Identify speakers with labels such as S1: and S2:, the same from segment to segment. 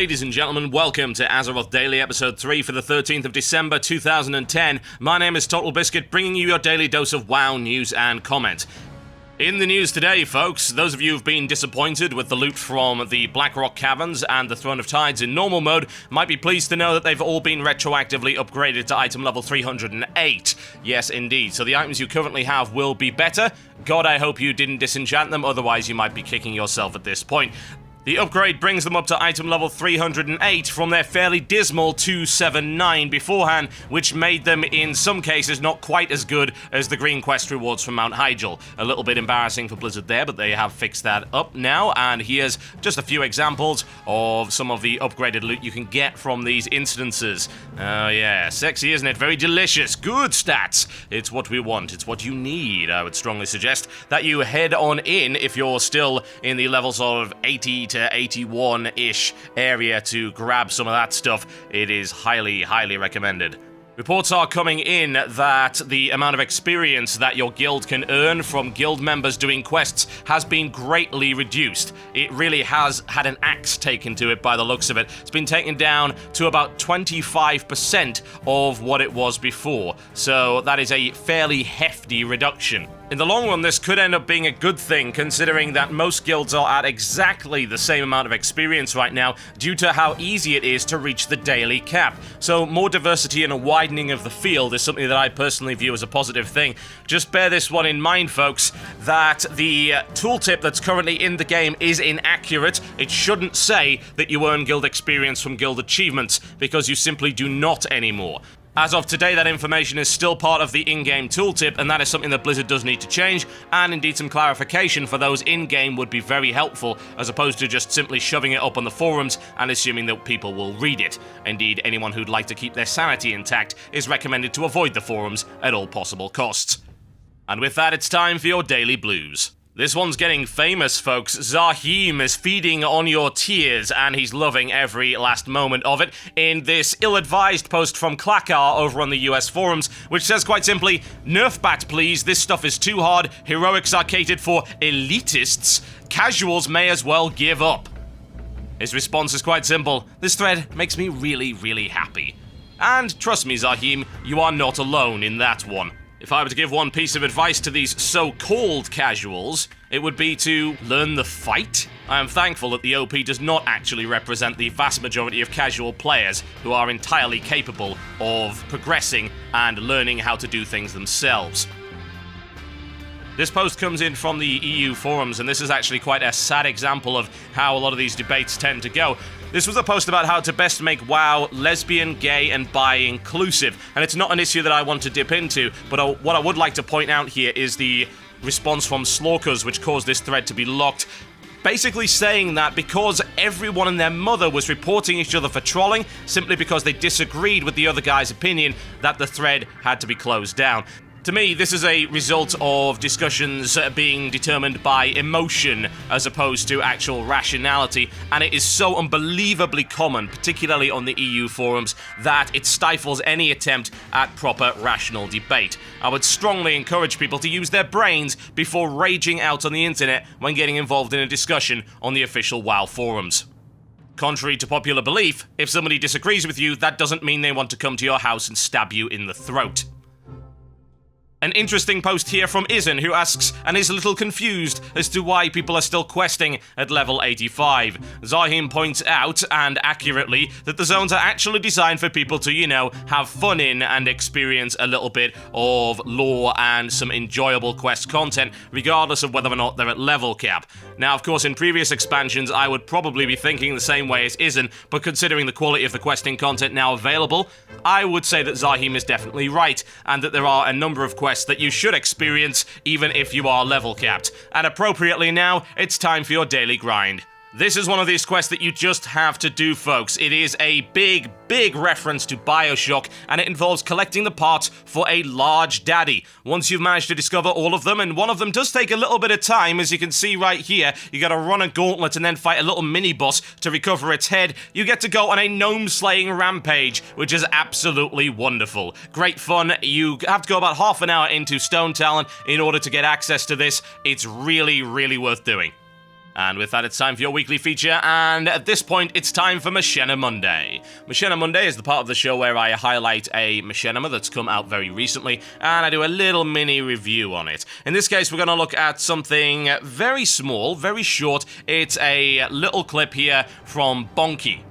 S1: ladies and gentlemen, welcome to Azeroth Daily, episode 3 for the 13th of December 2010. My name is TotalBiscuit, bringing you your daily dose of WoW news and comment. In the news today, folks, those of you who've been disappointed with the loot from the Blackrock Caverns and the Throne of Tides in normal mode might be pleased to know that they've all been retroactively upgraded to item level 308. Yes, indeed. So the items you currently have will be better. God, I hope you didn't disenchant them, otherwise you might be kicking yourself at this point. The upgrade brings them up to item level 308 from their fairly dismal 279 beforehand, which made them, in some cases, not quite as good as the green quest rewards from Mount Hyjal. A little bit embarrassing for Blizzard there, but they have fixed that up now, and here's just a few examples of some of the upgraded loot you can get from these instances. Oh yeah, sexy, isn't it? Very delicious. Good stats. It's what we want. It's what you need. I would strongly suggest that you head on in if you're still in the levels of 80 to 81-ish area to grab some of that stuff. It is highly, highly recommended. Reports are coming in that the amount of experience that your guild can earn from guild members doing quests has been greatly reduced. It really has had an axe taken to it by the looks of it. It's been taken down to about 25% of what it was before, so that is a fairly hefty reduction. In the long run, this could end up being a good thing, considering that most guilds are at exactly the same amount of experience right now due to how easy it is to reach the daily cap. So more diversity and a widening of the field is something that I personally view as a positive thing. Just bear this one in mind, folks, that the tooltip that's currently in the game is inaccurate. It shouldn't say that you earn guild experience from guild achievements, because you simply do not anymore. As of today, that information is still part of the in-game tooltip, and that is something that Blizzard does need to change, and indeed some clarification for those in-game would be very helpful, as opposed to just simply shoving it up on the forums and assuming that people will read it. Indeed, anyone who'd like to keep their sanity intact is recommended to avoid the forums at all possible costs. And with that, it's time for your Daily Blues. This one's getting famous, folks. Zahim is feeding on your tears, and he's loving every last moment of it in this ill-advised post from Klakar over on the US forums, which says quite simply, "Nerf bat, please. This stuff is too hard. Heroics are catered for elitists. Casuals may as well give up." His response is quite simple. This thread makes me really, really happy. And trust me, Zahim, you are not alone in that one. If I were to give one piece of advice to these so-called casuals, it would be to learn the fight. I am thankful that the OP does not actually represent the vast majority of casual players who are entirely capable of progressing and learning how to do things themselves. This post comes in from the EU forums, and this is actually quite a sad example of how a lot of these debates tend to go. This was a post about how to best make WoW lesbian, gay, and bi inclusive, and it's not an issue that I want to dip into, but what I would like to point out here is the response from Slorkers, which caused this thread to be locked, basically saying that because everyone and their mother was reporting each other for trolling, simply because they disagreed with the other guy's opinion, that the thread had to be closed down. To me, this is a result of discussions being determined by emotion as opposed to actual rationality, and it is so unbelievably common, particularly on the EU forums, that it stifles any attempt at proper rational debate. I would strongly encourage people to use their brains before raging out on the internet when getting involved in a discussion on the official WoW forums. Contrary to popular belief, if somebody disagrees with you, that doesn't mean they want to come to your house and stab you in the throat. An interesting post here from Izen, who asks and is a little confused as to why people are still questing at level 85. Zahim points out, and accurately, that the zones are actually designed for people to, you know, have fun in and experience a little bit of lore and some enjoyable quest content, regardless of whether or not they're at level cap. Now, of course, in previous expansions, I would probably be thinking the same way as Izen, but considering the quality of the questing content now available, I would say that Zahim is definitely right, and that there are a number of quests that you should experience even if you are level capped. And appropriately now, it's time for your daily grind. This is one of these quests that you just have to do, folks. It is a big, big reference to BioShock, and it involves collecting the parts for a large daddy. Once you've managed to discover all of them, and one of them does take a little bit of time, as you can see right here, you gotta run a gauntlet and then fight a little mini-boss to recover its head, you get to go on a gnome-slaying rampage, which is absolutely wonderful. Great fun. You have to go about half an hour into Stone Talon in order to get access to this. It's really, really worth doing. And with that, it's time for your weekly feature, and at this point, it's time for Machinima Monday. Machinima Monday is the part of the show where I highlight a machinima that's come out very recently, and I do a little mini review on it. In this case, we're going to look at something very small, very short. It's a little clip here from Bonky.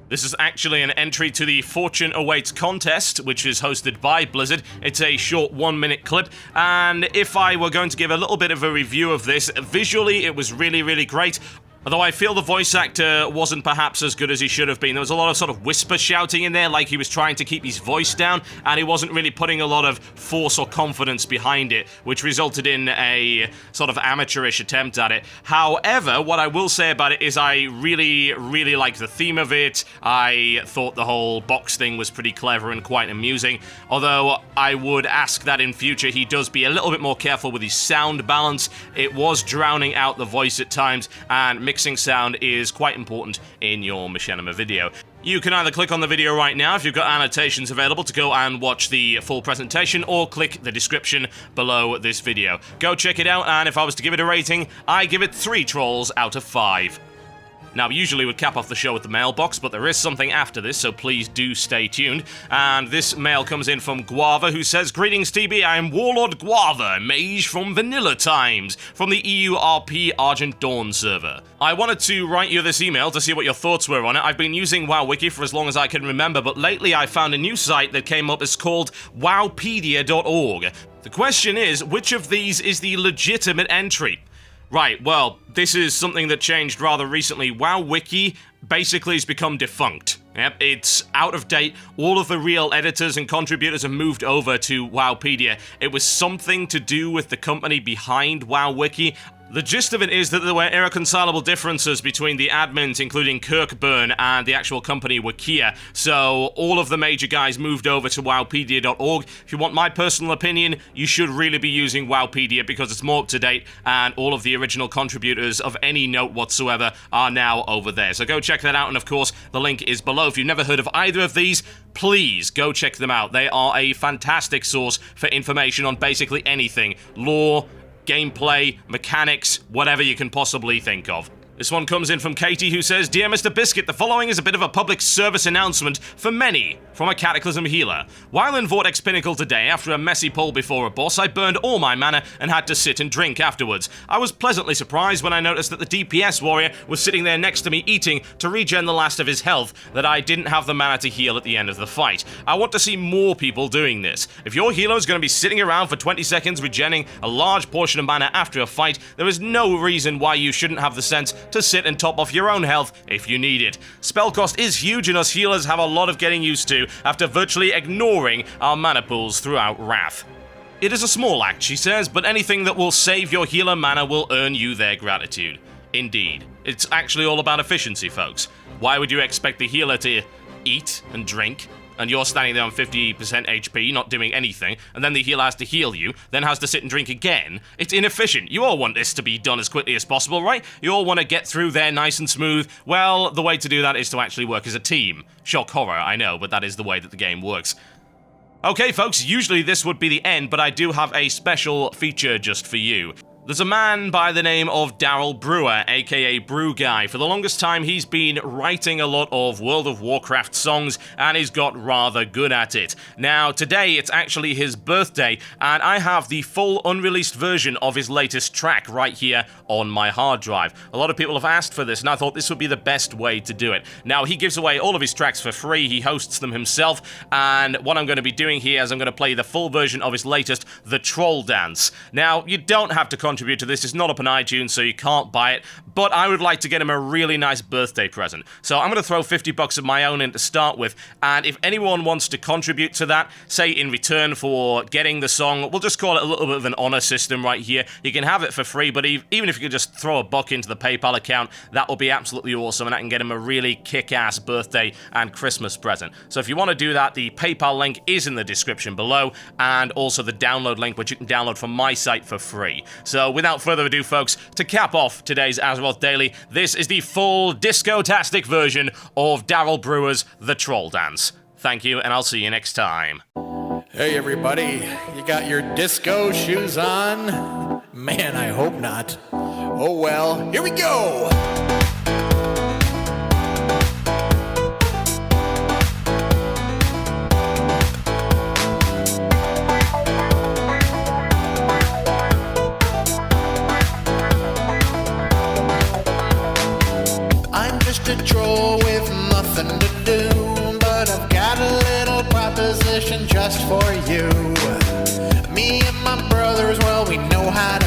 S1: This is actually an entry to the Fortune Awaits contest, which is hosted by Blizzard. It's a short 1-minute clip, and if I were going to give a little bit of a review of this, visually it was really, really great. Although I feel the voice actor wasn't perhaps as good as he should have been. There was a lot of sort of whisper shouting in there, like he was trying to keep his voice down, and he wasn't really putting a lot of force or confidence behind it, which resulted in a sort of amateurish attempt at it. However, what I will say about it is I really, really liked the theme of it. I thought the whole box thing was pretty clever and quite amusing, although I would ask that in future he does be a little bit more careful with his sound balance. It was drowning out the voice at times, and mixing sound is quite important in your machinima video. You can either click on the video right now if you've got annotations available to go and watch the full presentation, or click the description below this video. Go check it out, and if I was to give it a rating, I give it 3 trolls out of 5. Now, we usually would cap off the show with the mailbox, but there is something after this, so please do stay tuned. And this mail comes in from Guava, who says, "Greetings, TB, I am Warlord Guava, mage from Vanilla Times, from the EURP Argent Dawn server. I wanted to write you this email to see what your thoughts were on it. I've been using WoWWiki for as long as I can remember, but lately I found a new site that came up as called wowpedia.org. The question is, which of these is the legitimate entry?" Right, well, this is something that changed rather recently. WoWWiki basically has become defunct. Yep, it's out of date. All of the real editors and contributors have moved over to Wowpedia. It was something to do with the company behind WoWWiki. The gist of it is that there were irreconcilable differences between the admins, including Kirkburn, and the actual company Wikia, so all of the major guys moved over to wowpedia.org. If you want my personal opinion, you should really be using Wowpedia because it's more up-to-date, and all of the original contributors of any note whatsoever are now over there. So go check that out, and of course, the link is below. If you've never heard of either of these, please go check them out. They are a fantastic source for information on basically anything. Lore, gameplay, mechanics, whatever you can possibly think of. This one comes in from Katie, who says, "Dear Mr. Biscuit, the following is a bit of a public service announcement for many from a Cataclysm healer. While in Vortex Pinnacle today, after a messy pull before a boss, I burned all my mana and had to sit and drink afterwards. I was pleasantly surprised when I noticed that the DPS warrior was sitting there next to me eating to regen the last of his health, that I didn't have the mana to heal at the end of the fight. I want to see more people doing this. If your healer is going to be sitting around for 20 seconds regenning a large portion of mana after a fight, there is no reason why you shouldn't have the sense to sit and top off your own health if you need it. Spell cost is huge, and us healers have a lot of getting used to after virtually ignoring our mana pools throughout Wrath. It is a small act," she says, "but anything that will save your healer mana will earn you their gratitude." Indeed. It's actually all about efficiency, folks. Why would you expect the healer to eat and drink, and you're standing there on 50% HP, not doing anything, and then the healer has to heal you, then has to sit and drink again? It's inefficient. You all want this to be done as quickly as possible, right? You all want to get through there nice and smooth. Well, the way to do that is to actually work as a team. Shock horror, I know, but that is the way that the game works. Okay, folks, usually this would be the end, but I do have a special feature just for you. There's a man by the name of Daryl Brewer, aka Brew Guy. For the longest time, he's been writing a lot of World of Warcraft songs, and he's got rather good at it. Now, today, it's actually his birthday, and I have the full unreleased version of his latest track right here on my hard drive. A lot of people have asked for this, and I thought this would be the best way to do it. Now, he gives away all of his tracks for free. He hosts them himself, and what I'm going to be doing here is I'm going to play the full version of his latest, The Troll Dance. Now, you don't have to contribute to this. It's not up on iTunes, so you can't buy it, but I would like to get him a really nice birthday present. So I'm going to throw 50 bucks of my own in to start with, and if anyone wants to contribute to that, say in return for getting the song, we'll just call it a little bit of an honor system right here. You can have it for free, but even if you could just throw a buck into the PayPal account, that will be absolutely awesome, and I can get him a really kick-ass birthday and Christmas present. So if you want to do that, the PayPal link is in the description below, and also the download link, which you can download from my site for free. So without further ado, folks, to cap off today's Azeroth Daily, this is the full disco-tastic version of Daryl Brewer's The Troll Dance. Thank you, and I'll see you next time.
S2: Hey everybody, you got your disco shoes on? Man, I hope not. Oh well, here we go! I'm just a troll with nothing to do, but I've got a little proposition just for you. Me and my brothers, well, we know how